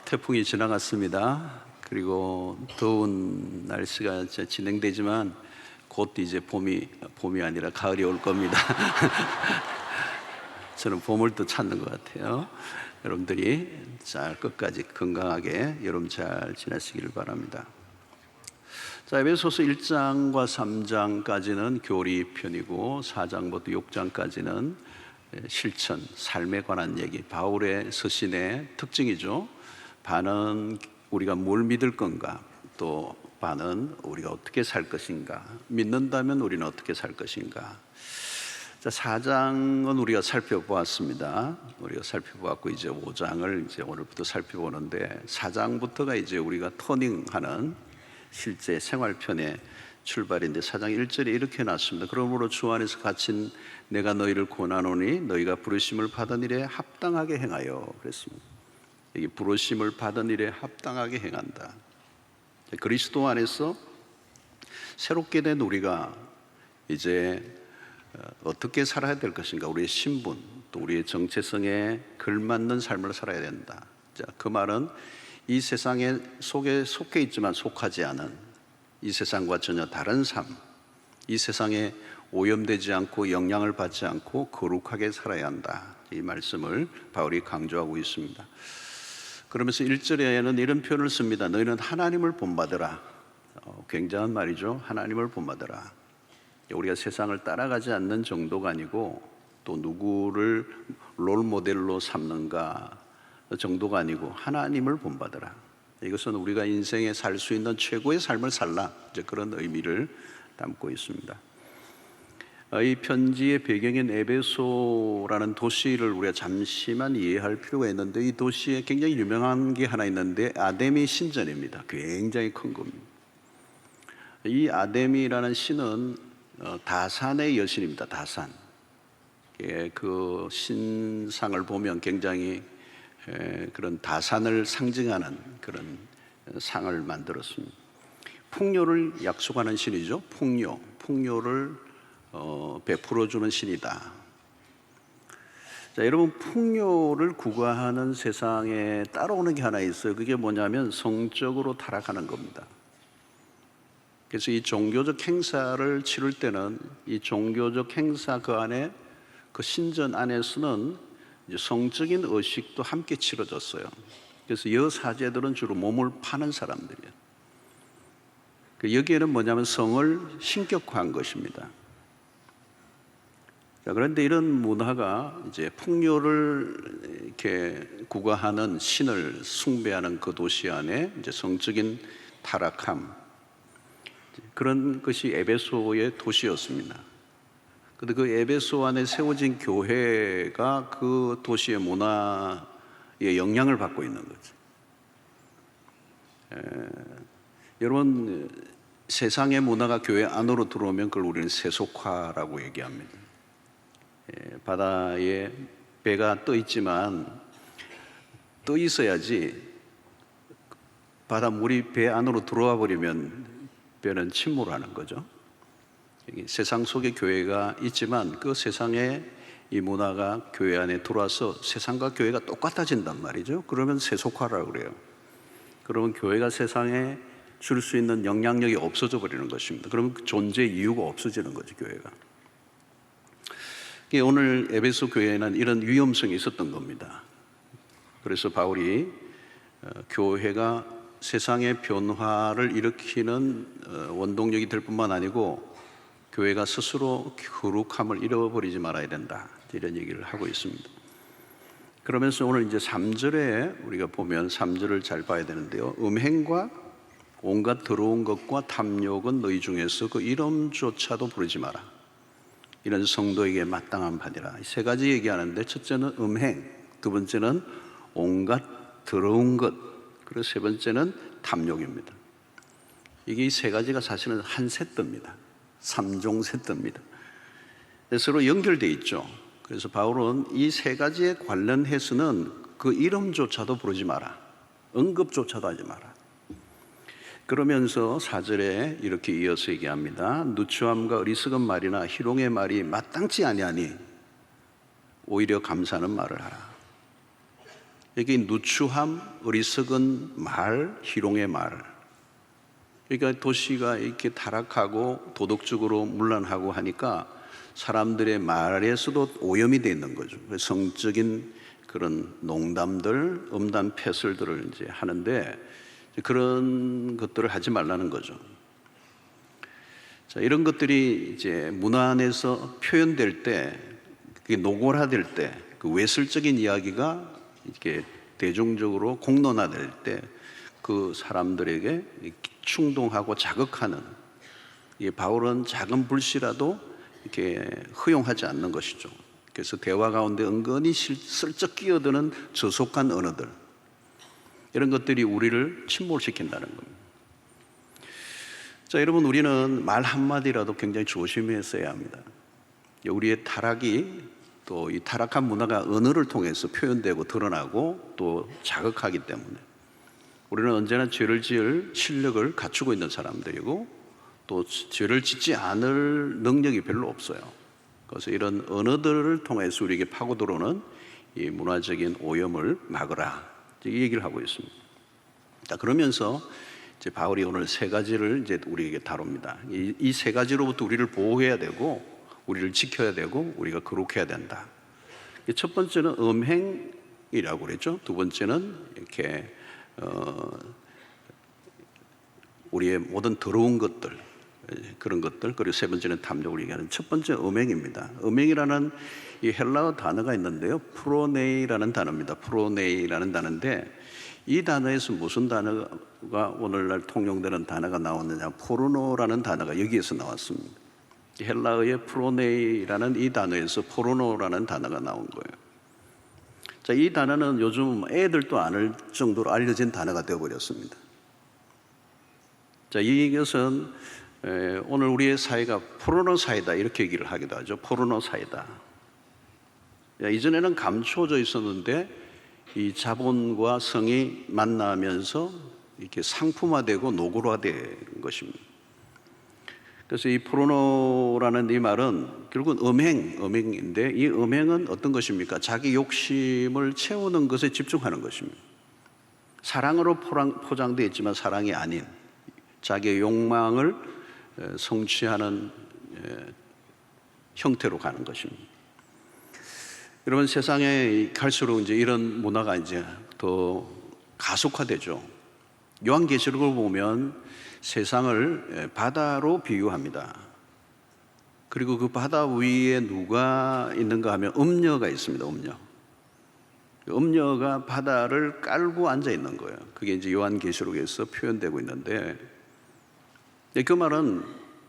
태풍이 지나갔습니다. 그리고 더운 날씨가 이제 진행되지만 곧 이제 봄이 아니라 가을이 올 겁니다. 저는 봄을 또 찾는 것 같아요. 여러분들이 잘 끝까지 건강하게 여름 잘 지내시기를 바랍니다. 자, 에베소서 1장과 3장까지는 교리 편이고 4장부터 6장까지는 실천, 삶에 관한 얘기, 바울의 서신의 특징이죠. 반은 우리가 뭘 믿을 건가, 또 반은 우리가 어떻게 살 것인가, 믿는다면 우리는 어떻게 살 것인가. 자, 4장은 우리가 살펴보았습니다. 우리가 살펴보았고 이제 5장을 이제 오늘부터 살펴보는데 4장부터가 이제 우리가 터닝하는 실제 생활편의 출발인데 4장 1절에 이렇게 놨습니다. 그러므로 주 안에서 갇힌 내가 너희를 권하노니 너희가 부르심을 받은 일에 합당하게 행하여 그랬습니다. 여기 부르심을 받은 일에 합당하게 행한다. 그리스도 안에서 새롭게 된 우리가 이제 어떻게 살아야 될 것인가, 우리의 신분 또 우리의 정체성에 걸맞는 삶을 살아야 된다. 자, 그 말은 이 세상에 속해 있지만 속하지 않은 이 세상과 전혀 다른 삶, 이 세상에 오염되지 않고 영향을 받지 않고 거룩하게 살아야 한다. 이 말씀을 바울이 강조하고 있습니다. 그러면서 1절에는 이런 표현을 씁니다. 너희는 하나님을 본받으라. 굉장한 말이죠. 하나님을 본받으라. 우리가 세상을 따라가지 않는 정도가 아니고 또 누구를 롤모델로 삼는가 정도가 아니고 하나님을 본받으라. 이것은 우리가 인생에 살 수 있는 최고의 삶을 살라, 이제 그런 의미를 담고 있습니다. 이 편지의 배경인 에베소라는 도시를 우리가 잠시만 이해할 필요가 있는데, 이 도시에 굉장히 유명한 게 하나 있는데 아데미 신전입니다. 굉장히 큰 겁니다. 이 아데미라는 신은 다산의 여신입니다. 다산. 그 신상을 보면 굉장히 그런 다산을 상징하는 그런 상을 만들었습니다. 풍요를 약속하는 신이죠. 풍요를 베풀어주는 신이다. 자, 여러분, 풍요를 구가하는 세상에 따라오는 게 하나 있어요. 그게 뭐냐면 성적으로 타락하는 겁니다. 그래서 이 종교적 행사를 치를 때는 이 종교적 행사 그 안에, 그 신전 안에서는 이제 성적인 의식도 함께 치러졌어요. 그래서 여사제들은 주로 몸을 파는 사람들이에요. 여기에는 뭐냐면 성을 신격화한 것입니다. 자, 그런데 이런 문화가 이제 풍요를 이렇게 구가하는 신을 숭배하는 그 도시 안에 이제 성적인 타락함, 그런 것이 에베소의 도시였습니다. 근데 그 에베소 안에 세워진 교회가 그 도시의 문화에 영향을 받고 있는 거죠. 여러분, 세상의 문화가 교회 안으로 들어오면 그걸 우리는 세속화라고 얘기합니다. 바다에 배가 떠 있지만 떠 있어야지, 바다 물이 배 안으로 들어와 버리면 배는 침몰하는 거죠. 세상 속에 교회가 있지만 그 세상에 이 문화가 교회 안에 들어와서 세상과 교회가 똑같아진단 말이죠. 그러면 세속화라고 그래요. 그러면 교회가 세상에 줄 수 있는 영향력이 없어져 버리는 것입니다. 그러면 존재 이유가 없어지는 거죠, 교회가. 오늘 에베소 교회에는 이런 위험성이 있었던 겁니다. 그래서 바울이 교회가 세상의 변화를 일으키는 원동력이 될 뿐만 아니고 교회가 스스로 거룩함을 잃어버리지 말아야 된다, 이런 얘기를 하고 있습니다. 그러면서 오늘 이제 3절에 우리가 보면 3절을 잘 봐야 되는데요. 음행과 온갖 더러운 것과 탐욕은 너희 중에서 그 이름조차도 부르지 마라. 이런 성도에게 마땅한 바니라. 세 가지 얘기하는데, 첫째는 음행, 두 번째는 온갖 더러운 것, 그리고 세 번째는 탐욕입니다. 이게 이 세 가지가 사실은 한 세트입니다. 3종 세트입니다. 서로 연결되어 있죠. 그래서 바울은 이 세 가지에 관련해서는 그 이름조차도 부르지 마라, 언급조차도 하지 마라. 그러면서 4절에 이렇게 이어서 얘기합니다. 누추함과 어리석은 말이나 희롱의 말이 마땅치 아니하니 오히려 감사하는 말을 하라. 여기 누추함, 어리석은 말, 희롱의 말. 그러니까 도시가 이렇게 타락하고 도덕적으로 문란하고 하니까 사람들의 말에서도 오염이 돼 있는 거죠. 성적인 그런 농담들, 음담 패설들을 이제 하는데 그런 것들을 하지 말라는 거죠. 자, 이런 것들이 이제 문화 안에서 표현될 때, 그게 노골화될 때, 그 외설적인 이야기가 이렇게 대중적으로 공론화될 때 그 사람들에게 충동하고 자극하는, 이 바울은 작은 불씨라도 이렇게 허용하지 않는 것이죠. 그래서 대화 가운데 은근히 슬쩍 끼어드는 저속한 언어들, 이런 것들이 우리를 침몰시킨다는 겁니다. 자, 여러분, 우리는 말 한마디라도 굉장히 조심했어야 합니다. 우리의 타락이, 또 이 타락한 문화가 언어를 통해서 표현되고 드러나고 또 자극하기 때문에 우리는 언제나 죄를 지을 실력을 갖추고 있는 사람들이고 또 죄를 짓지 않을 능력이 별로 없어요. 그래서 이런 언어들을 통해서 우리에게 파고 들어오는 이 문화적인 오염을 막으라, 이 얘기를 하고 있습니다. 자, 그러면서 이제 바울이 오늘 세 가지를 이제 우리에게 다룹니다. 이 세 가지로부터 우리를 보호해야 되고, 우리를 지켜야 되고, 우리가 거룩해야 된다. 첫 번째는 음행이라고 그랬죠. 두 번째는 이렇게 우리의 모든 더러운 것들, 그런 것들, 그리고 세 번째는 탐욕을 얘기하는 첫 번째 음행입니다. 음행이라는 이 헬라어 단어가 있는데요, 프로네이라는 단어입니다. 프로네이라는 단어인데, 이 단어에서 무슨 단어가 오늘날 통용되는 단어가 나왔느냐, 포르노라는 단어가 여기에서 나왔습니다. 헬라어의 프로네이라는 이 단어에서 포르노라는 단어가 나온 거예요. 자, 이 단어는 요즘 애들도 아는 정도로 알려진 단어가 되어버렸습니다. 자, 이것은 오늘 우리의 사회가 포르노 사회다, 이렇게 얘기를 하기도 하죠. 포르노 사회다. 이전에는 감춰져 있었는데 이 자본과 성이 만나면서 이렇게 상품화되고 노골화된 것입니다. 그래서 이 포르노라는 이 말은 결국은 음행인데, 이 음행은 어떤 것입니까? 자기 욕심을 채우는 것에 집중하는 것입니다. 사랑으로 포장되어 있지만 사랑이 아닌 자기의 욕망을 성취하는 형태로 가는 것입니다. 여러분, 세상에 갈수록 이제 이런 문화가 이제 더 가속화되죠. 요한계시록을 보면 세상을 바다로 비유합니다. 그리고 그 바다 위에 누가 있는가 하면 음녀가 있습니다. 음녀가 바다를 깔고 앉아 있는 거예요. 그게 이제 요한계시록에서 표현되고 있는데, 그 말은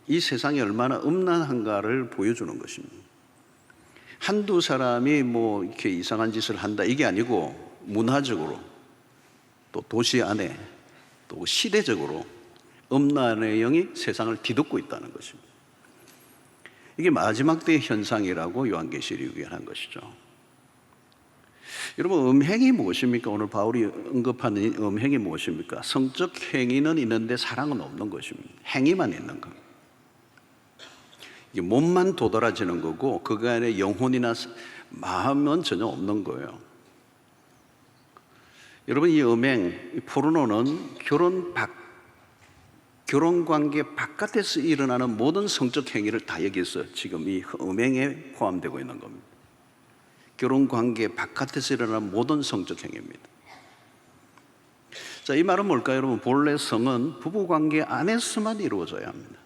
이 세상이 얼마나 음란한가를 보여주는 것입니다. 한두 사람이 뭐 이렇게 이상한 짓을 한다, 이게 아니고 문화적으로, 또 도시 안에, 또 시대적으로 음란의 영이 세상을 뒤덮고 있다는 것입니다. 이게 마지막 때의 현상이라고 요한계시록이 얘기한 것이죠. 여러분, 음행이 무엇입니까? 오늘 바울이 언급하는 음행이 무엇입니까? 성적 행위는 있는데 사랑은 없는 것입니다. 행위만 있는 것. 이게 몸만 도드라지는 거고 그 안에 영혼이나 마음은 전혀 없는 거예요. 여러분, 이 음행, 이 포르노는 결혼 관계 바깥에서 일어나는 모든 성적 행위를 다 여기서 지금 이 음행에 포함되고 있는 겁니다. 결혼 관계 바깥에서 일어나는 모든 성적 행위입니다. 자, 이 말은 뭘까요, 여러분? 본래 성은 부부 관계 안에서만 이루어져야 합니다.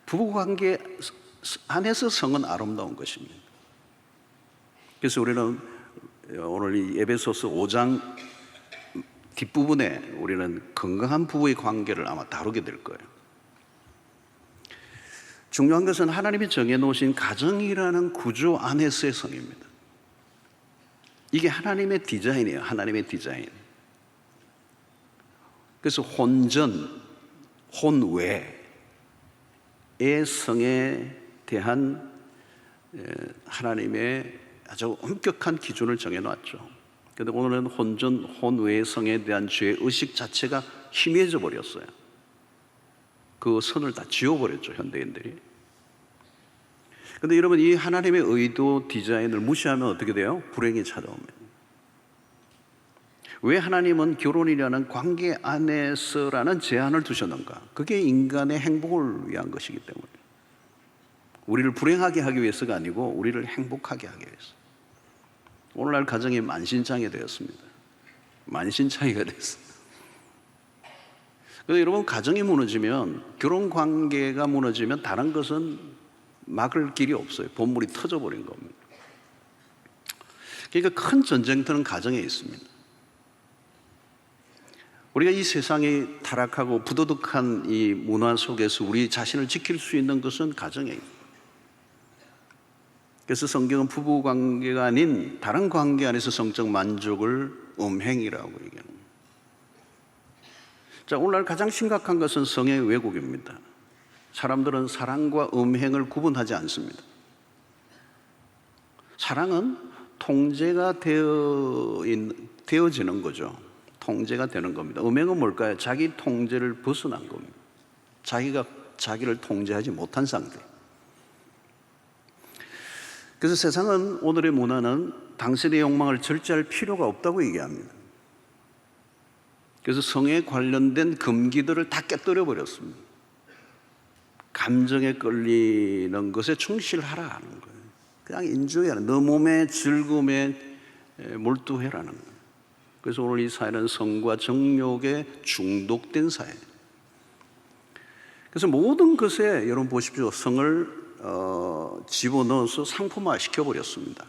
부부 관계 안에서 성은 아름다운 것입니다. 그래서 우리는 오늘 이 에베소서 5장 뒷부분에 우리는 건강한 부부의 관계를 아마 다루게 될 거예요. 중요한 것은 하나님이 정해놓으신 가정이라는 구조 안에서의 성입니다. 이게 하나님의 디자인이에요. 하나님의 디자인. 그래서 혼전, 혼외의 성에 대한 하나님의 아주 엄격한 기준을 정해놨죠. 그런데 오늘은 혼전, 혼외의 성에 대한 죄의식 자체가 희미해져 버렸어요. 그 선을 다 지워버렸죠, 현대인들이. 그런데 여러분, 이 하나님의 의도 디자인을 무시하면 어떻게 돼요? 불행이 찾아옵니다. 왜 하나님은 결혼이라는 관계 안에서라는 제한을 두셨는가? 그게 인간의 행복을 위한 것이기 때문에, 우리를 불행하게 하기 위해서가 아니고 우리를 행복하게 하기 위해서. 오늘날 가정이 만신창이 되었습니다. 만신창이가 됐어요. 그래서 여러분, 가정이 무너지면, 결혼 관계가 무너지면 다른 것은 막을 길이 없어요. 본물이 터져버린 겁니다. 그러니까 큰 전쟁터는 가정에 있습니다. 우리가 이 세상이 타락하고 부도덕한 이 문화 속에서 우리 자신을 지킬 수 있는 것은 가정에 있습니다. 그래서 성경은 부부 관계가 아닌 다른 관계 안에서 성적 만족을 음행이라고 얘기합니다. 자, 오늘날 가장 심각한 것은 성의 왜곡입니다. 사람들은 사랑과 음행을 구분하지 않습니다. 사랑은 통제가 되어지는 거죠. 통제가 되는 겁니다. 음행은 뭘까요? 자기 통제를 벗어난 겁니다. 자기가 자기를 통제하지 못한 상태. 그래서 세상은, 오늘의 문화는 당신의 욕망을 절제할 필요가 없다고 얘기합니다. 그래서 성에 관련된 금기들을 다 깨뜨려 버렸습니다. 감정에 끌리는 것에 충실하라 하는 거예요. 그냥 인조해라. 너 몸의 즐거움에 몰두해라는 거예요. 그래서 오늘 이 사회는 성과 정욕에 중독된 사회. 그래서 모든 것에, 여러분 보십시오, 성을 집어넣어서 상품화 시켜버렸습니다.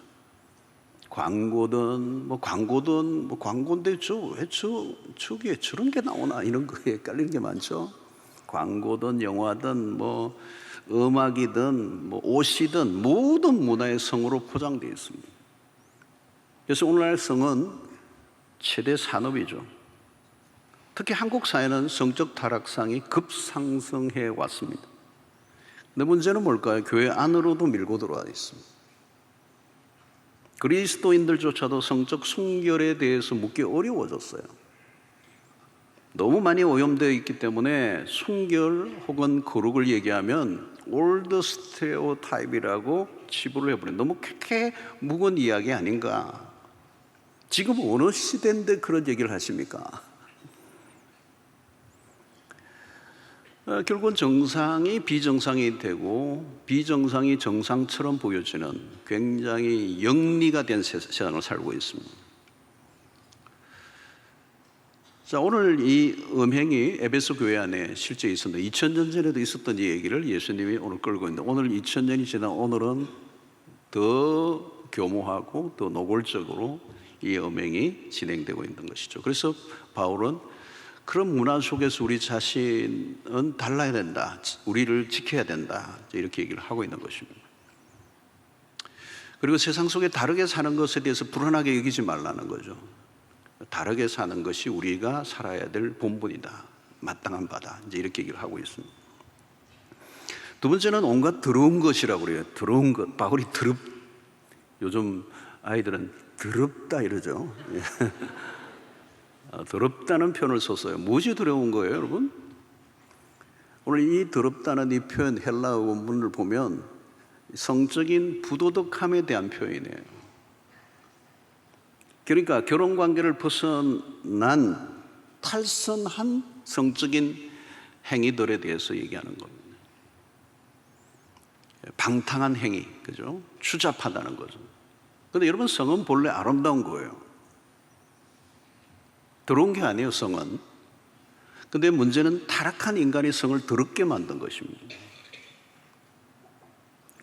광고인데 저기에 저런 게 나오나, 이런 거에 깔리는 게 많죠. 광고든 영화든 음악이든 옷이든 모든 문화의 성으로 포장되어 있습니다. 그래서 오늘날 성은 최대 산업이죠. 특히 한국 사회는 성적 타락상이 급상승해 왔습니다. 근데 문제는 뭘까요? 교회 안으로도 밀고 들어와 있습니다. 그리스도인들조차도 성적 순결에 대해서 묻기 어려워졌어요. 너무 많이 오염되어 있기 때문에 순결 혹은 거룩을 얘기하면 올드 스테레오타입이라고 치부를 해버려요. 너무 크게 묵은 이야기 아닌가. 지금 어느 시대인데 그런 얘기를 하십니까? 결국은 정상이 비정상이 되고 비정상이 정상처럼 보여지는 굉장히 영리가 된 세상을 살고 있습니다. 자, 오늘 이 음행이 에베소 교회 안에 실제 있었는데 2000년 전에도 있었던 이 얘기를 예수님이 오늘 끌고 있는데, 오늘 2000년이 지난 오늘은 더 교모하고 더 노골적으로 이 음행이 진행되고 있는 것이죠. 그래서 바울은 그런 문화 속에서 우리 자신은 달라야 된다, 우리를 지켜야 된다, 이렇게 얘기를 하고 있는 것입니다. 그리고 세상 속에 다르게 사는 것에 대해서 불안하게 여기지 말라는 거죠. 다르게 사는 것이 우리가 살아야 될 본분이다, 마땅한 바다, 이제 이렇게 얘기를 하고 있습니다. 두 번째는 온갖 더러운 것이라고 그래요. 더러운 것. 바울이 요즘 아이들은 더럽다 이러죠. 더럽다는 표현을 썼어요. 무엇이 더러운 거예요, 여러분? 오늘 이 더럽다는 이 표현, 헬라어 원문을 보면 성적인 부도덕함에 대한 표현이에요. 그러니까 결혼관계를 벗어난 탈선한 성적인 행위들에 대해서 얘기하는 겁니다. 방탕한 행위, 그죠? 추잡하다는 거죠. 그런데 여러분, 성은 본래 아름다운 거예요. 더러운 게 아니에요, 성은. 근데 문제는 타락한 인간이 성을 더럽게 만든 것입니다.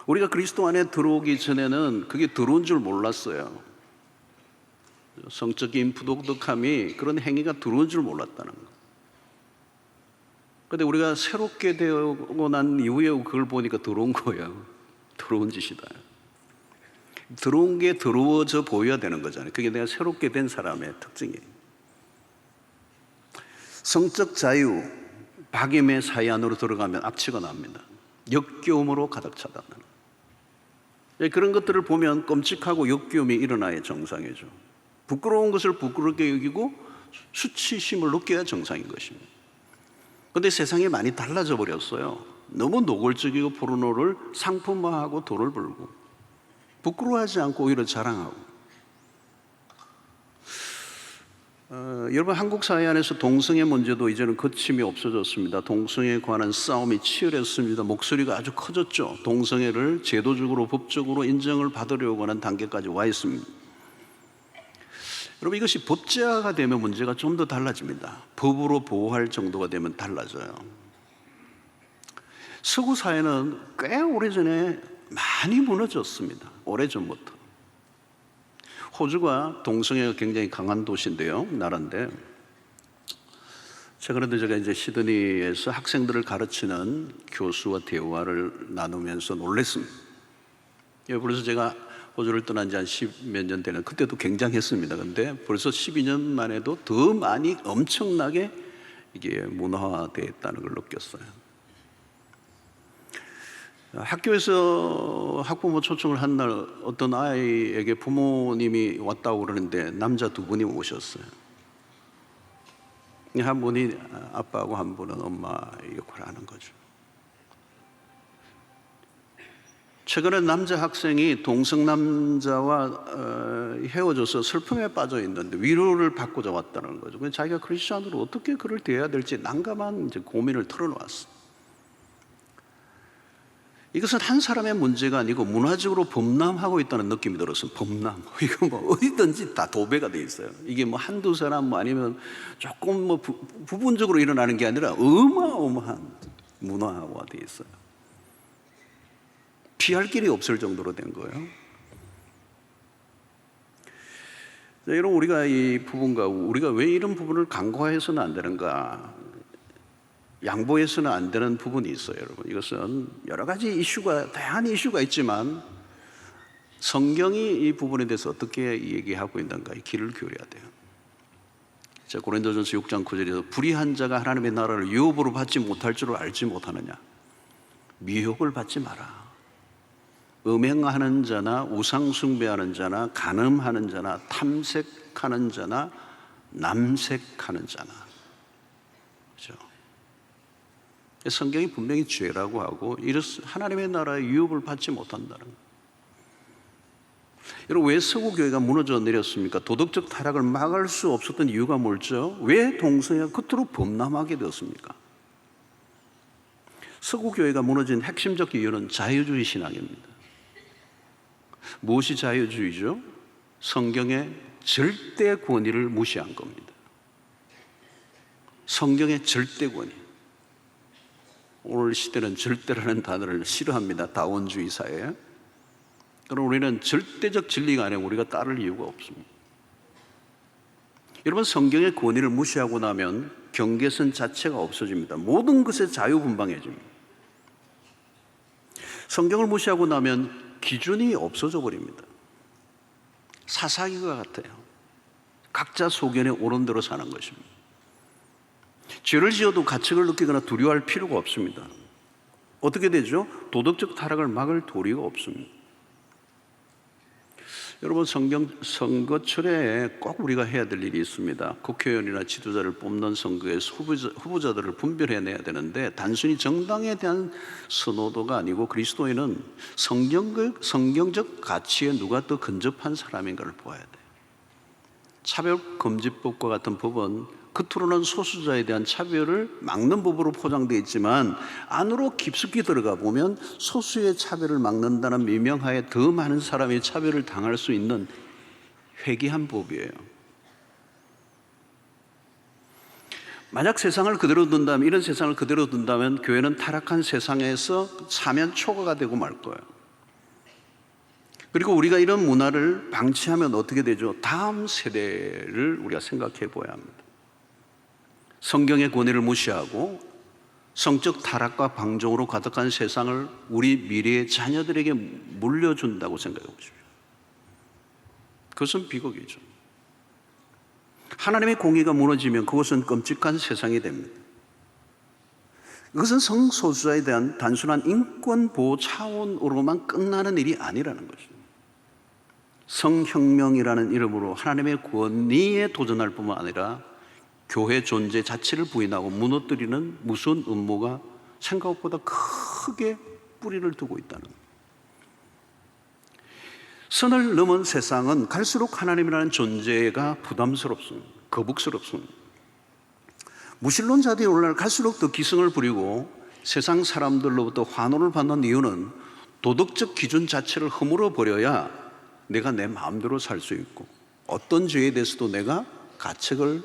우리가 그리스도 안에 들어오기 전에는 그게 더러운 줄 몰랐어요. 성적인 부도덕함이, 그런 행위가 더러운 줄 몰랐다는 거. 근데 우리가 새롭게 되고 난 이후에 그걸 보니까 더러운 거예요. 더러운 짓이다. 더러운 게 더러워져 보여야 되는 거잖아요. 그게 내가 새롭게 된 사람의 특징이에요. 성적 자유, 박임의 사이 안으로 들어가면 악취가 납니다. 역겨움으로 가득 차다는. 그런 것들을 보면 끔찍하고 역겨움이 일어나야 정상이죠. 부끄러운 것을 부끄럽게 여기고 수치심을 느껴야 정상인 것입니다. 그런데 세상이 많이 달라져 버렸어요. 너무 노골적이고 포르노를 상품화하고 돈을 벌고 부끄러워하지 않고 오히려 자랑하고. 여러분, 한국 사회 안에서 동성애 문제도 이제는 거침이 없어졌습니다. 동성애에 관한 싸움이 치열했습니다. 목소리가 아주 커졌죠. 동성애를 제도적으로 법적으로 인정을 받으려고 하는 단계까지 와 있습니다. 여러분, 이것이 법제화가 되면 문제가 좀 더 달라집니다. 법으로 보호할 정도가 되면 달라져요. 서구 사회는 꽤 오래전에 많이 무너졌습니다. 오래전부터. 호주가 동성애가 굉장히 강한 도시인데요, 나라인데, 최근에도 제가 이제 시드니에서 학생들을 가르치는 교수와 대화를 나누면서 놀랐습니다. 그래서 제가 호주를 떠난 지 한 10몇 년 되는, 그때도 굉장했습니다. 근데 벌써 12년 만에도 더 많이 엄청나게 이게 문화화되어 있다는 걸 느꼈어요. 학교에서 학부모 초청을 한 날 어떤 아이에게 부모님이 왔다고 그러는데 남자 두 분이 오셨어요. 한 분이 아빠하고 한 분은 엄마 역할을 하는 거죠. 최근에 남자 학생이 동성 남자와 헤어져서 슬픔에 빠져 있는데 위로를 받고자 왔다는 거죠. 자기가 크리스천으로 어떻게 그를 대해야 될지 난감한 이제 고민을 털어놓았어. 이것은 한 사람의 문제가 아니고 문화적으로 범람하고 있다는 느낌이 들었어요. 범람. 이거 뭐 어디든지 다 도배가 돼 있어요. 이게 뭐 한두 사람 뭐 아니면 조금 뭐 부분적으로 일어나는 게 아니라 어마어마한 문화화가 돼 있어요. 피할 길이 없을 정도로 된 거예요. 자, 여러분, 우리가 이 부분과 우리가 왜 이런 부분을 간과해서는 안 되는가? 양보해서는 안 되는 부분이 있어요, 여러분. 이것은 여러 가지 이슈가, 다양한 이슈가 있지만 성경이 이 부분에 대해서 어떻게 얘기하고 있는가, 길을 기울여야 돼요. 자, 고린도전서 6장 9절에서 불의한 자가 하나님의 나라를 유업으로 받지 못할 줄을 알지 못하느냐. 미혹을 받지 마라. 음행하는 자나 우상숭배하는 자나 간음하는 자나 탐색하는 자나 남색하는 자나. 그렇죠? 성경이 분명히 죄라고 하고 하나님의 나라의 유업을 받지 못한다는 거예요. 여러분, 왜 서구 교회가 무너져 내렸습니까? 도덕적 타락을 막을 수 없었던 이유가 뭘죠? 왜 동성애가 그토록 범람하게 되었습니까? 서구 교회가 무너진 핵심적 이유는 자유주의 신앙입니다. 무엇이 자유주의죠? 성경의 절대 권위를 무시한 겁니다. 성경의 절대 권위. 오늘 시대는 절대라는 단어를 싫어합니다. 다원주의 사회에. 그럼 우리는 절대적 진리가 아니라 우리가 따를 이유가 없습니다. 여러분, 성경의 권위를 무시하고 나면 경계선 자체가 없어집니다. 모든 것에 자유분방해집니다. 성경을 무시하고 나면 기준이 없어져 버립니다. 사사기가 같아요. 각자 소견에 옳은 대로 사는 것입니다. 죄를 지어도 가책을 느끼거나 두려워할 필요가 없습니다. 어떻게 되죠? 도덕적 타락을 막을 도리가 없습니다. 여러분, 선거철에 꼭 우리가 해야 될 일이 있습니다. 국회의원이나 지도자를 뽑는 선거에서 후보자들을 분별해내야 되는데, 단순히 정당에 대한 선호도가 아니고 그리스도인은 성경적 가치에 누가 더 근접한 사람인가를 보아야 돼요. 차별금지법과 같은 법은 겉으로는 소수자에 대한 차별을 막는 법으로 포장되어 있지만 안으로 깊숙이 들어가 보면 소수의 차별을 막는다는 미명하에 더 많은 사람이 차별을 당할 수 있는 회개한 법이에요. 만약 세상을 그대로 둔다면, 이런 세상을 그대로 둔다면 교회는 타락한 세상에서 사면 초과가 되고 말 거예요. 그리고 우리가 이런 문화를 방치하면 어떻게 되죠? 다음 세대를 우리가 생각해 보아야 합니다. 성경의 권위를 무시하고 성적 타락과 방종으로 가득한 세상을 우리 미래의 자녀들에게 물려준다고 생각해 보십시오. 그것은 비극이죠. 하나님의 공의가 무너지면 그것은 끔찍한 세상이 됩니다. 그것은 성소수자에 대한 단순한 인권 보호 차원으로만 끝나는 일이 아니라는 것입니다. 성혁명이라는 이름으로 하나님의 권위에 도전할 뿐만 아니라 교회 존재 자체를 부인하고 무너뜨리는 무서운 음모가 생각보다 크게 뿌리를 두고 있다는 거예요. 선을 넘은 세상은 갈수록 하나님이라는 존재가 부담스럽습니다. 거북스럽습니다. 무신론자들이 오늘날 갈수록 더 기승을 부리고 세상 사람들로부터 환호를 받는 이유는 도덕적 기준 자체를 허물어 버려야 내가 내 마음대로 살 수 있고 어떤 죄에 대해서도 내가 가책을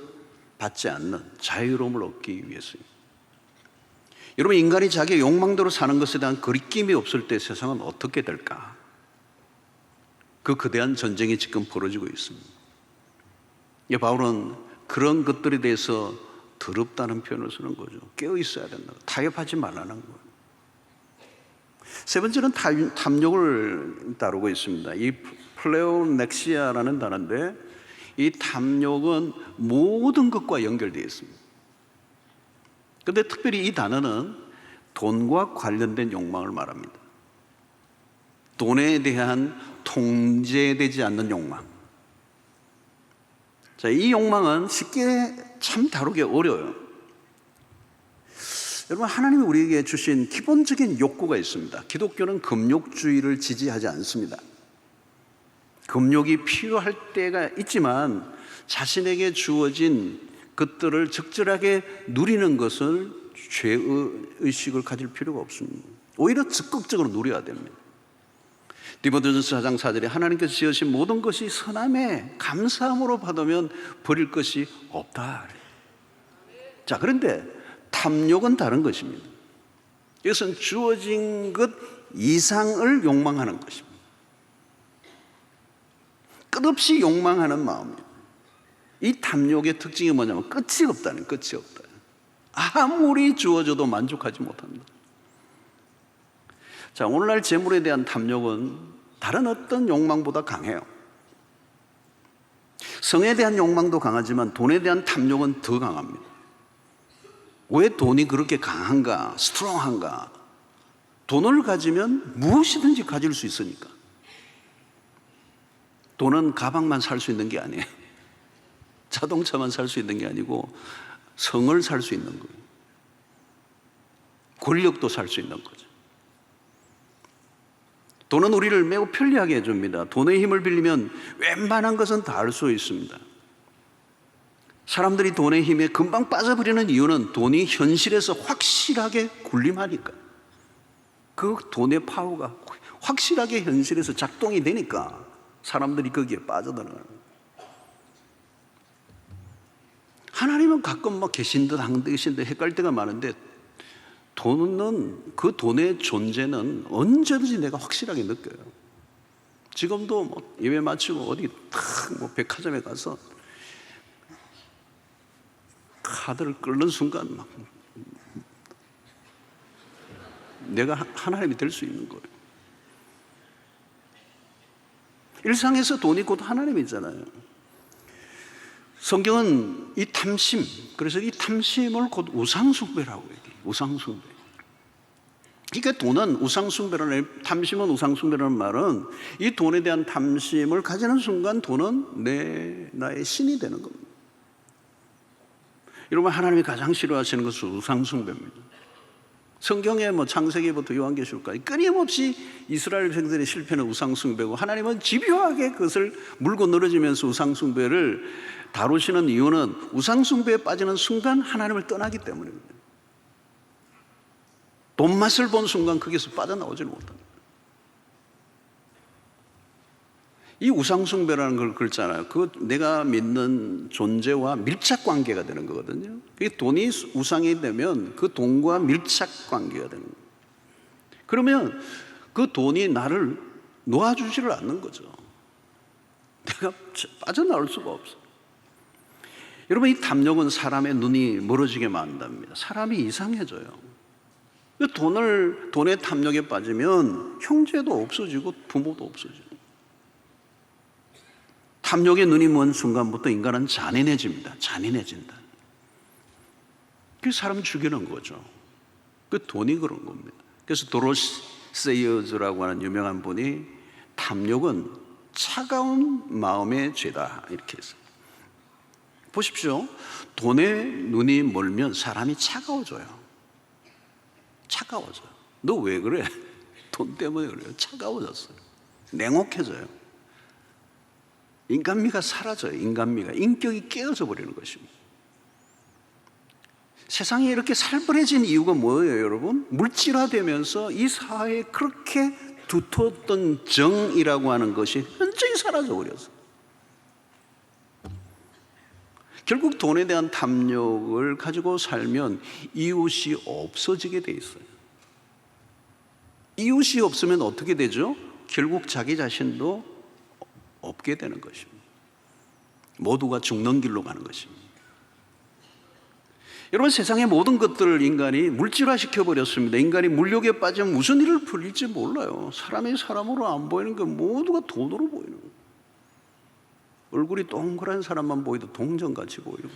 받지 않는 자유로움을 얻기 위해서입니다. 여러분, 인간이 자기의 욕망대로 사는 것에 대한 거리낌이 없을 때 세상은 어떻게 될까? 그 거대한 전쟁이 지금 벌어지고 있습니다. 바울은 그런 것들에 대해서 더럽다는 표현을 쓰는 거죠. 깨어 있어야 된다. 타협하지 말라는 거예요. 세 번째는 탐욕을 다루고 있습니다. 이 플레오넥시아라는 단어인데 이 탐욕은 모든 것과 연결되어 있습니다. 그런데 특별히 이 단어는 돈과 관련된 욕망을 말합니다. 돈에 대한 통제되지 않는 욕망. 자, 이 욕망은 쉽게 참 다루기 어려워요. 여러분, 하나님이 우리에게 주신 기본적인 욕구가 있습니다. 기독교는 금욕주의를 지지하지 않습니다. 금욕이 필요할 때가 있지만 자신에게 주어진 것들을 적절하게 누리는 것을 죄의식을 가질 필요가 없습니다. 오히려 적극적으로 누려야 됩니다. 디모데전서 4장 4절에 하나님께서 지으신 모든 것이 선함에 감사함으로 받으면 버릴 것이 없다. 자, 그런데 탐욕은 다른 것입니다. 이것은 주어진 것 이상을 욕망하는 것입니다. 끝없이 욕망하는 마음이에요. 이 탐욕의 특징이 뭐냐면 끝이 없다는, 끝이 없다. 아무리 주어져도 만족하지 못한다. 자, 오늘날 재물에 대한 탐욕은 다른 어떤 욕망보다 강해요. 성에 대한 욕망도 강하지만 돈에 대한 탐욕은 더 강합니다. 왜 돈이 그렇게 강한가, 스트롱한가? 돈을 가지면 무엇이든지 가질 수 있으니까. 돈은 가방만 살 수 있는 게 아니에요. 자동차만 살 수 있는 게 아니고 성을 살 수 있는 거예요. 권력도 살 수 있는 거죠. 돈은 우리를 매우 편리하게 해줍니다. 돈의 힘을 빌리면 웬만한 것은 다 할 수 있습니다. 사람들이 돈의 힘에 금방 빠져버리는 이유는 돈이 현실에서 확실하게 군림하니까. 그 돈의 파워가 확실하게 현실에서 작동이 되니까 사람들이 거기에 빠져들어가는 거예요. 하나님은 가끔 막 계신 듯 안 계신 듯 헷갈릴 때가 많은데 돈은, 그 돈의 존재는 언제든지 내가 확실하게 느껴요. 지금도 뭐 예배 마치고 어디 뭐 백화점에 가서 카드를 끓는 순간 막 내가 하나님이 될 수 있는 거예요. 일상에서 돈이 곧 하나님이잖아요. 성경은 이 탐심, 그래서 이 탐심을 곧 우상숭배라고 얘기해요. 우상숭배. 그러니까 돈은 우상숭배라는, 탐심은 우상숭배라는 말은 이 돈에 대한 탐심을 가지는 순간 돈은 나의 신이 되는 겁니다. 여러분, 하나님이 가장 싫어하시는 것은 우상숭배입니다. 성경에 뭐 창세기부터 요한계시록까지 끊임없이 이스라엘 백성들의 실패는 우상숭배고 하나님은 집요하게 그것을 물고 늘어지면서 우상숭배를 다루시는 이유는 우상숭배에 빠지는 순간 하나님을 떠나기 때문입니다. 돈 맛을 본 순간 거기서 빠져나오지는 못합니다. 이 우상숭배라는 걸 글잖아요. 그 내가 믿는 존재와 밀착 관계가 되는 거거든요. 돈이 우상이 되면 그 돈과 밀착 관계가 되는 거예요. 그러면 그 돈이 나를 놓아주지를 않는 거죠. 내가 빠져나올 수가 없어요. 여러분, 이 탐욕은 사람의 눈이 멀어지게 만듭니다. 사람이 이상해져요. 돈의 탐욕에 빠지면 형제도 없어지고 부모도 없어지고, 탐욕의 눈이 먼 순간부터 인간은 잔인해집니다. 잔인해진다. 그래서 사람 죽이는 거죠. 그 돈이 그런 겁니다. 그래서 도로시 세이어즈라고 하는 유명한 분이 탐욕은 차가운 마음의 죄다 이렇게 했어요. 보십시오. 돈에 눈이 멀면 사람이 차가워져요. 차가워져요. 너 왜 그래? 돈 때문에 그래요. 차가워졌어요. 냉혹해져요. 인간미가 사라져요. 인간미가. 인격이 깨어져 버리는 것입니다. 세상이 이렇게 살벌해진 이유가 뭐예요, 여러분? 물질화되면서 이 사회에 그렇게 두터웠던 정이라고 하는 것이 현저히 사라져 버렸어요. 결국 돈에 대한 탐욕을 가지고 살면 이웃이 없어지게 돼 있어요. 이웃이 없으면 어떻게 되죠? 결국 자기 자신도 없게 되는 것입니다. 모두가 죽는 길로 가는 것입니다. 여러분, 세상의 모든 것들을 인간이 물질화시켜 버렸습니다. 인간이 물욕에 빠지면 무슨 일을 벌일지 몰라요. 사람이 사람으로 안 보이는 게 모두가 돈으로 보이는 거예요. 얼굴이 동그란 사람만 보이도 동전같이 보이고.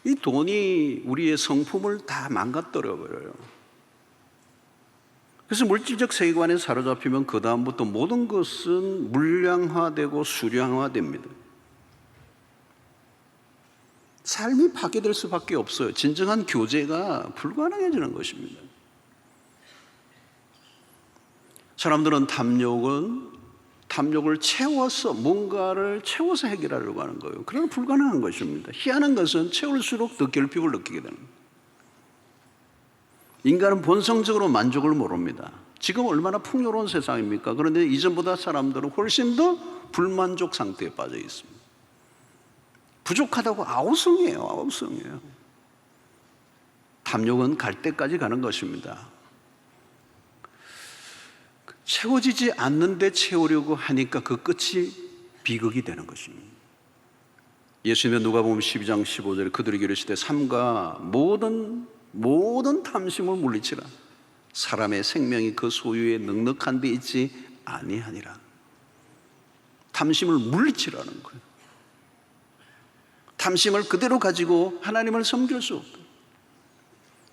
이 돈이 우리의 성품을 다 망가뜨려 버려요. 그래서 물질적 세계관에 사로잡히면 그 다음부터 모든 것은 물량화되고 수량화됩니다. 삶이 파괴될 수밖에 없어요. 진정한 교제가 불가능해지는 것입니다. 사람들은 탐욕을 채워서 뭔가를 채워서 해결하려고 하는 거예요. 그러나 불가능한 것입니다. 희한한 것은 채울수록 더 결핍을 느끼게 되는 거예요. 인간은 본성적으로 만족을 모릅니다. 지금 얼마나 풍요로운 세상입니까? 그런데 이전보다 사람들은 훨씬 더 불만족 상태에 빠져 있습니다. 부족하다고 아우성이에요. 탐욕은 갈 때까지 가는 것입니다. 채워지지 않는데 채우려고 하니까 그 끝이 비극이 되는 것입니다. 예수님의 누가복음 12장 15절에 그들에게 이르시되 삼가 모든 탐심을 물리치라. 사람의 생명이 그 소유에 넉넉한 데 있지 아니하니라. 탐심을 물리치라는 거예요. 탐심을 그대로 가지고 하나님을 섬길 수 없다.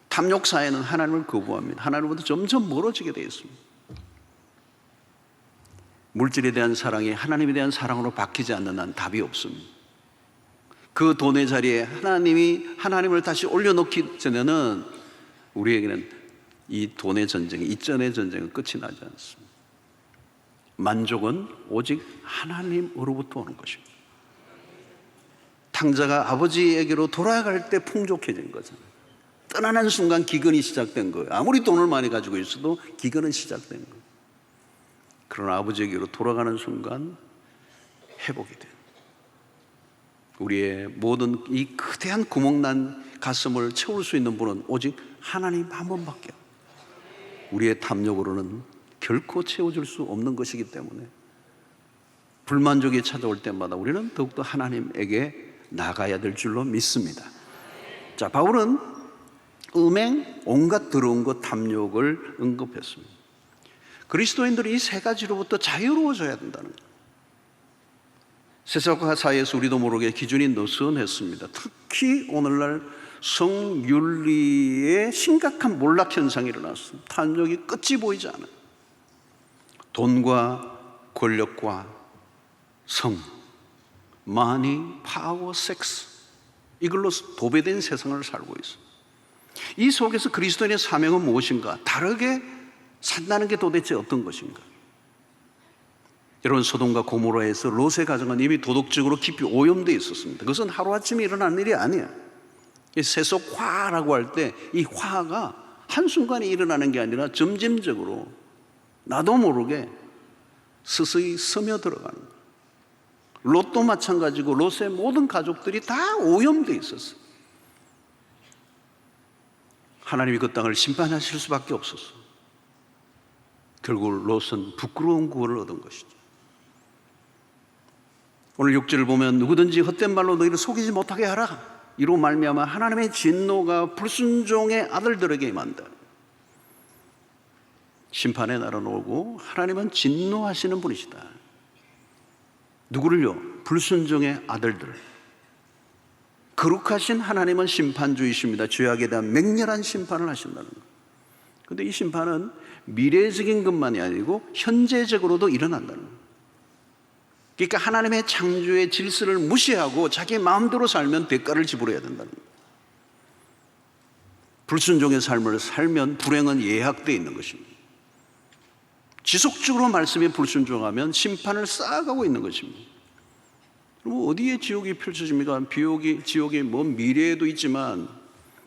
탐욕 사회는 하나님을 거부합니다. 하나님보다 점점 멀어지게 되어 있습니다. 물질에 대한 사랑이 하나님에 대한 사랑으로 바뀌지 않는 한 답이 없습니다. 그 돈의 자리에 하나님을 다시 올려놓기 전에는 우리에게는 이 돈의 전쟁, 이전의 전쟁은 끝이 나지 않습니다. 만족은 오직 하나님으로부터 오는 것입니다. 탕자가 아버지에게로 돌아갈 때 풍족해진 거잖아요. 떠나는 순간 기근이 시작된 거예요. 아무리 돈을 많이 가지고 있어도 기근은 시작된 거예요. 그러나 아버지에게로 돌아가는 순간 회복이 돼요. 우리의 모든 이 거대한 구멍난 가슴을 채울 수 있는 분은 오직 하나님 한 분밖에 없어요. 우리의 탐욕으로는 결코 채워줄 수 없는 것이기 때문에 불만족이 찾아올 때마다 우리는 더욱더 하나님에게 나가야 될 줄로 믿습니다. 자, 바울은 음행, 온갖 더러운 것, 탐욕을 언급했습니다. 그리스도인들이 이 세 가지로부터 자유로워져야 된다는 거예요. 세상과 사이에서 우리도 모르게 기준이 느슨했습니다. 특히 오늘날 성윤리의 심각한 몰락 현상이 일어났습니다. 탐욕이 끝이 보이지 않아요. 돈과 권력과 성, 마니, 파워, 섹스, 이걸로 도배된 세상을 살고 있습니다. 이 속에서 그리스도인의 사명은 무엇인가? 다르게 산다는 게 도대체 어떤 것인가? 여러분, 소돔과 고모라에서 롯의 가정은 이미 도덕적으로 깊이 오염되어 있었습니다. 그것은 하루아침에 일어난 일이 아니에요. 세속화라고 할 때 이 화가 한순간에 일어나는 게 아니라 점진적으로 나도 모르게 서서히 스며들어가는 거예요. 롯도 마찬가지고 롯의 모든 가족들이 다 오염되어 있었어요. 하나님이 그 땅을 심판하실 수밖에 없었어요. 결국 롯은 부끄러운 구원을 얻은 것이죠. 오늘 6절을 보면 누구든지 헛된 말로 너희를 속이지 못하게 하라, 이로 말미암아 하나님의 진노가 불순종의 아들들에게 임한다. 심판의 날은 오고 하나님은 진노하시는 분이시다. 누구를요? 불순종의 아들들. 거룩하신 하나님은 심판주이십니다. 죄악에 대한 맹렬한 심판을 하신다는 것. 그런데 이 심판은 미래적인 것만이 아니고 현재적으로도 일어난다는 것. 그러니까 하나님의 창조의 질서를 무시하고 자기 마음대로 살면 대가를 지불해야 된다는 거예요. 불순종의 삶을 살면 불행은 예약되어 있는 것입니다. 지속적으로 말씀에 불순종하면 심판을 쌓아가고 있는 것입니다. 그럼 어디에 지옥이 펼쳐집니까? 지옥이 먼 미래에도 있지만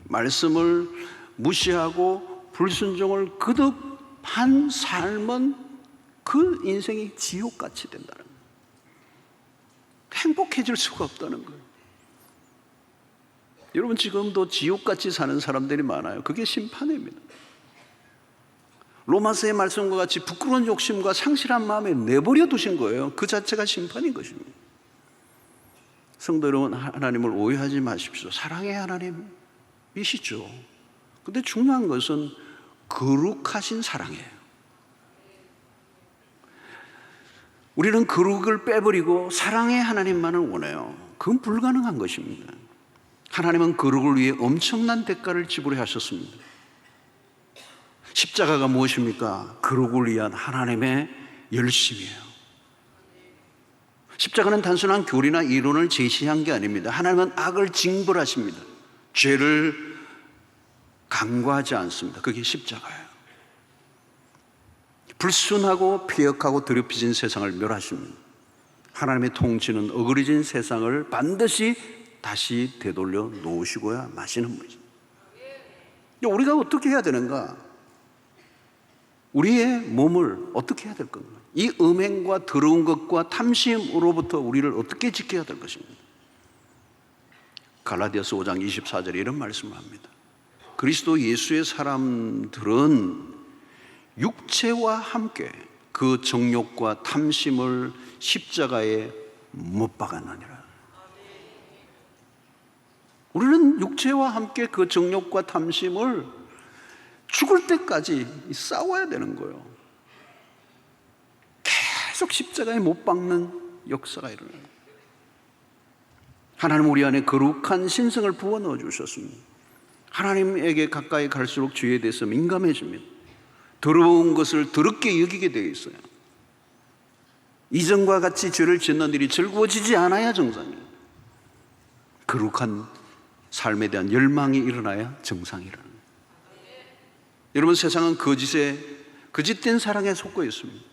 말씀을 무시하고 불순종을 거듭한 삶은 그 인생이 지옥같이 된다는 거예요. 행복해질 수가 없다는 거예요. 여러분, 지금도 지옥같이 사는 사람들이 많아요. 그게 심판입니다. 로마서의 말씀과 같이 부끄러운 욕심과 상실한 마음에 내버려 두신 거예요. 그 자체가 심판인 것입니다. 성도 여러분, 하나님을 오해하지 마십시오. 사랑의 하나님이시죠. 근데 중요한 것은 거룩하신 사랑이에요. 우리는 거룩을 빼버리고 사랑의 하나님만을 원해요. 그건 불가능한 것입니다. 하나님은 거룩을 위해 엄청난 대가를 지불해 하셨습니다. 십자가가 무엇입니까? 거룩을 위한 하나님의 열심이에요. 십자가는 단순한 교리나 이론을 제시한 게 아닙니다. 하나님은 악을 징벌하십니다. 죄를 간과하지 않습니다. 그게 십자가예요. 불순하고 폐역하고 더럽혀진 세상을 멸하십니다. 하나님의 통치는 어그러진 세상을 반드시 다시 되돌려 놓으시고야 마시는 분이죠. 우리가 어떻게 해야 되는가? 우리의 몸을 어떻게 해야 될 건가? 이 음행과 더러운 것과 탐심으로부터 우리를 어떻게 지켜야 될 것입니다. 갈라디아서 5장 24절에 이런 말씀을 합니다. 그리스도 예수의 사람들은 육체와 함께 그 정욕과 탐심을 십자가에 못 박았느니라. 우리는 육체와 함께 그 정욕과 탐심을 죽을 때까지 싸워야 되는 거예요. 계속 십자가에 못 박는 역사가 일어나요. 하나님은 우리 안에 거룩한 신성을 부어 넣어 주셨습니다. 하나님에게 가까이 갈수록 죄에 대해서 민감해집니다. 더러운 것을 더럽게 여기게 되어 있어요. 이전과 같이 죄를 짓는 일이 즐거워지지 않아야 정상이에요. 거룩한 삶에 대한 열망이 일어나야 정상이 일어나요. 여러분, 세상은 거짓된 사랑에 속고 있습니다.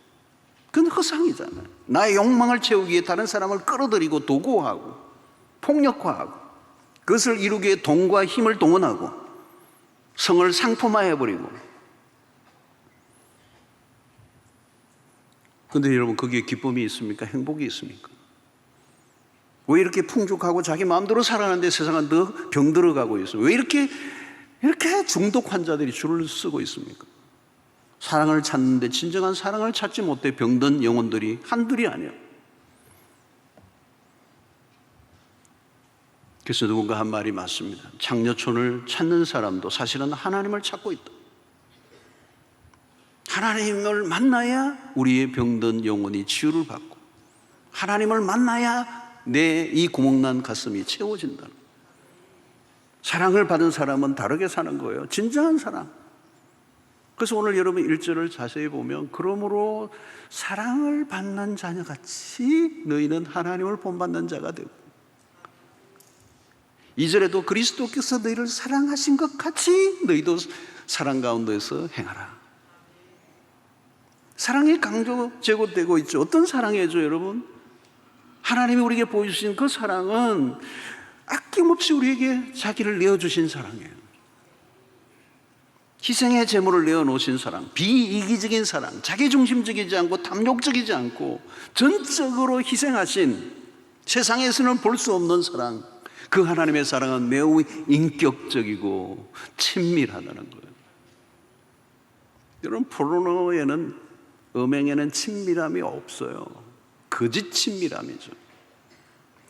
그건 허상이잖아요. 나의 욕망을 채우기 위해 다른 사람을 끌어들이고 도구화하고 폭력화하고 그것을 이루기 위해 돈과 힘을 동원하고 성을 상품화해버리고. 그런데 여러분, 거기에 기쁨이 있습니까? 행복이 있습니까? 왜 이렇게 풍족하고 자기 마음대로 살아가는데 세상은 더 병들어가고 있어요? 왜 이렇게 중독 환자들이 줄을 서고 있습니까? 사랑을 찾는데 진정한 사랑을 찾지 못해 병든 영혼들이 한둘이 아니에요. 그래서 누군가 한 말이 맞습니다. 창녀촌을 찾는 사람도 사실은 하나님을 찾고 있다. 하나님을 만나야 우리의 병든 영혼이 치유를 받고 하나님을 만나야 내 이 구멍난 가슴이 채워진다. 사랑을 받은 사람은 다르게 사는 거예요. 진정한 사랑. 그래서 오늘 여러분 1절을 자세히 보면 그러므로 사랑을 받는 자녀같이 너희는 하나님을 본받는 자가 되고 2절에도 그리스도께서 너희를 사랑하신 것 같이 너희도 사랑 가운데서 행하라. 사랑이 강조 제고되고 있죠. 어떤 사랑이죠, 여러분? 하나님이 우리에게 보여주신 그 사랑은 아낌없이 우리에게 자기를 내어주신 사랑이에요. 희생의 제물을 내어놓으신 사랑, 비이기적인 사랑, 자기중심적이지 않고 탐욕적이지 않고 전적으로 희생하신 세상에서는 볼 수 없는 사랑, 그 하나님의 사랑은 매우 인격적이고 친밀하다는 거예요. 여러분, 포르노에는, 음행에는 친밀함이 없어요. 거짓 친밀함이죠.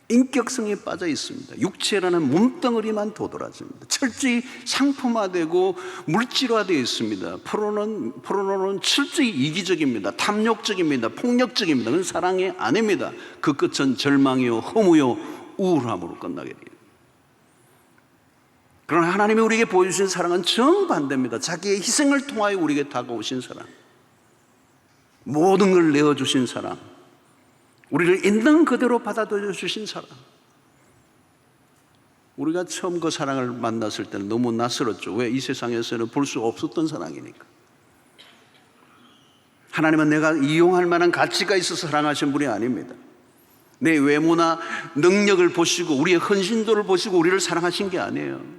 인격성이 빠져 있습니다. 육체라는 몸덩어리만 도드라집니다. 철저히 상품화되고 물질화되어 있습니다. 포르노는 철저히 이기적입니다. 탐욕적입니다. 폭력적입니다. 그건 사랑이 아닙니다. 그 끝은 절망이요, 허무요, 우울함으로 끝나게 돼요. 그러나 하나님이 우리에게 보여주신 사랑은 정반대입니다. 자기의 희생을 통하여 우리에게 다가오신 사랑, 모든 걸 내어주신 사랑, 우리를 있는 그대로 받아들여 주신 사랑. 우리가 처음 그 사랑을 만났을 때는 너무 낯설었죠. 왜? 이 세상에서는 볼 수 없었던 사랑이니까. 하나님은 내가 이용할 만한 가치가 있어서 사랑하신 분이 아닙니다. 내 외모나 능력을 보시고 우리의 헌신도를 보시고 우리를 사랑하신 게 아니에요.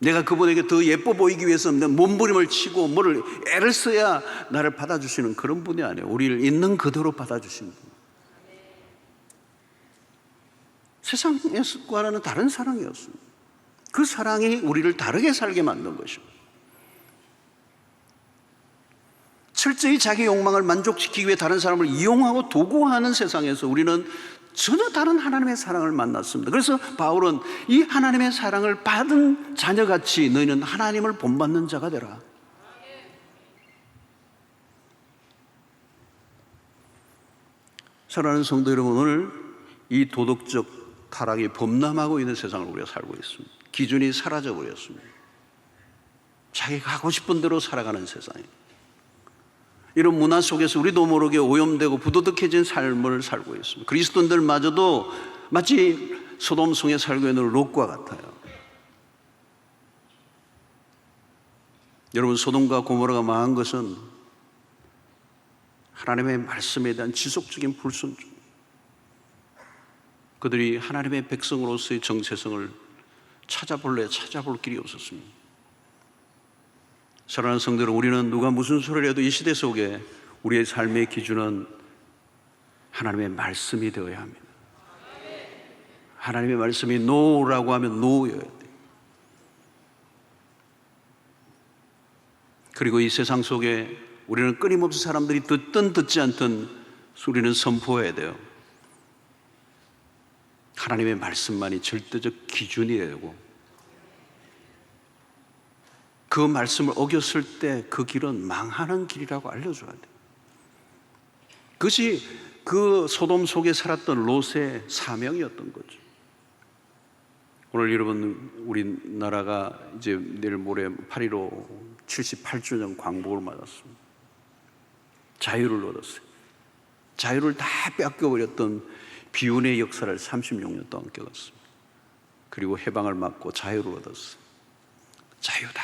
내가 그분에게 더 예뻐 보이기 위해서 몸부림을 치고 뭐를 애를 써야 나를 받아주시는 그런 분이 아니에요. 우리를 있는 그대로 받아주시는 분. 세상과는 다른 사랑이었습니다. 그 사랑이 우리를 다르게 살게 만든 것입니다. 철저히 자기 욕망을 만족시키기 위해 다른 사람을 이용하고 도구화하는 세상에서 우리는 전혀 다른 하나님의 사랑을 만났습니다. 그래서 바울은 이 하나님의 사랑을 받은 자녀같이 너희는 하나님을 본받는 자가 되라. 사랑하는 성도 여러분, 오늘 이 도덕적 타락이 범람하고 있는 세상을 우리가 살고 있습니다. 기준이 사라져 버렸습니다. 자기가 하고 싶은 대로 살아가는 세상입니다. 이런 문화 속에서 우리도 모르게 오염되고 부도덕해진 삶을 살고 있습니다. 그리스도인들마저도 마치 소돔성에 살고 있는 롯과 같아요. 여러분, 소돔과 고모라가 망한 것은 하나님의 말씀에 대한 지속적인 불순종, 그들이 하나님의 백성으로서의 정체성을 찾아볼 길이 없었습니다. 사랑하는 성도 여러분, 우리는 누가 무슨 소리를 해도 이 시대 속에 우리의 삶의 기준은 하나님의 말씀이 되어야 합니다. 하나님의 말씀이 노라고 하면 노여야 돼요. 그리고 이 세상 속에 우리는 끊임없이 사람들이 듣든 듣지 않든 우리는 선포해야 돼요. 하나님의 말씀만이 절대적 기준이 되고, 그 말씀을 어겼을 때 그 길은 망하는 길이라고 알려줘야 돼요. 그것이 그 소돔 속에 살았던 롯의 사명이었던 거죠. 오늘 여러분, 우리나라가 이제 내일 모레 8.15 78주년 광복을 맞았습니다. 자유를 얻었어요. 자유를 다 뺏겨버렸던 비운의 역사를 36년 동안 겪었습니다. 그리고 해방을 맞고 자유를 얻었어요. 자유다.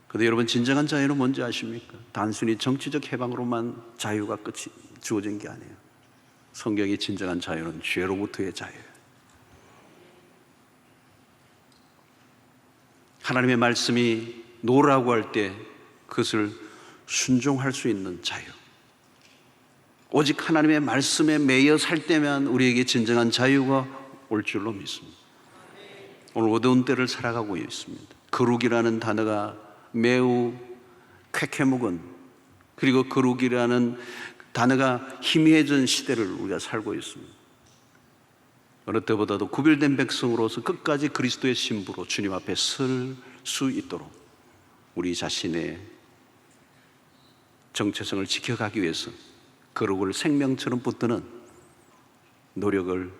그런데 여러분, 진정한 자유는 뭔지 아십니까? 단순히 정치적 해방으로만 자유가 끝이 주어진 게 아니에요. 성경이 진정한 자유는 죄로부터의 자유예요. 하나님의 말씀이 노라고 할 때 그것을 순종할 수 있는 자유. 오직 하나님의 말씀에 매여 살 때면 우리에게 진정한 자유가 올 줄로 믿습니다. 오늘 어두운 때를 살아가고 있습니다. 거룩이라는 단어가 매우 쾌쾌묵은, 그리고 거룩이라는 단어가 희미해진 시대를 우리가 살고 있습니다. 어느 때보다도 구별된 백성으로서 끝까지 그리스도의 신부로 주님 앞에 설 수 있도록 우리 자신의 정체성을 지켜가기 위해서 거룩을 생명처럼 붙드는 노력을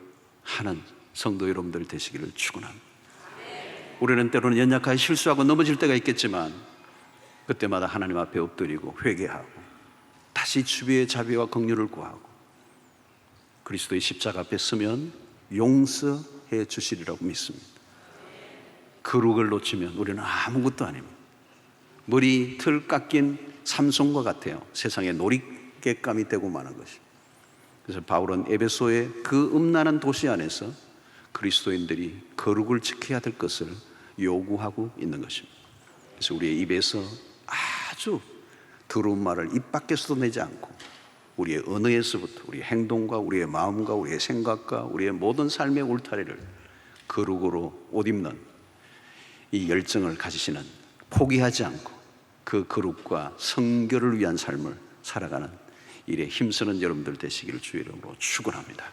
하는 성도 여러분들 되시기를 축원합니다. 우리는 때로는 연약하게 실수하고 넘어질 때가 있겠지만 그때마다 하나님 앞에 엎드리고 회개하고 다시 주의 자비와 긍휼을 구하고 그리스도의 십자가 앞에 서면 용서해 주시리라고 믿습니다. 거룩을 놓치면 우리는 아무것도 아닙니다. 머리 틀 깎인 삼손과 같아요. 세상에 놀이객감이 되고 마는 것이. 그래서 바울은 에베소의 그 음란한 도시 안에서 그리스도인들이 거룩을 지켜야 될 것을 요구하고 있는 것입니다. 그래서 우리의 입에서 아주 더러운 말을 입 밖에서도 내지 않고 우리의 언어에서부터 우리의 행동과 우리의 마음과 우리의 생각과 우리의 모든 삶의 울타리를 거룩으로 옷 입는 이 열정을 가지시는, 포기하지 않고 그 거룩과 성결을 위한 삶을 살아가는 일에 힘쓰는 여러분들 되시기를 주의 이름으로 축원합니다.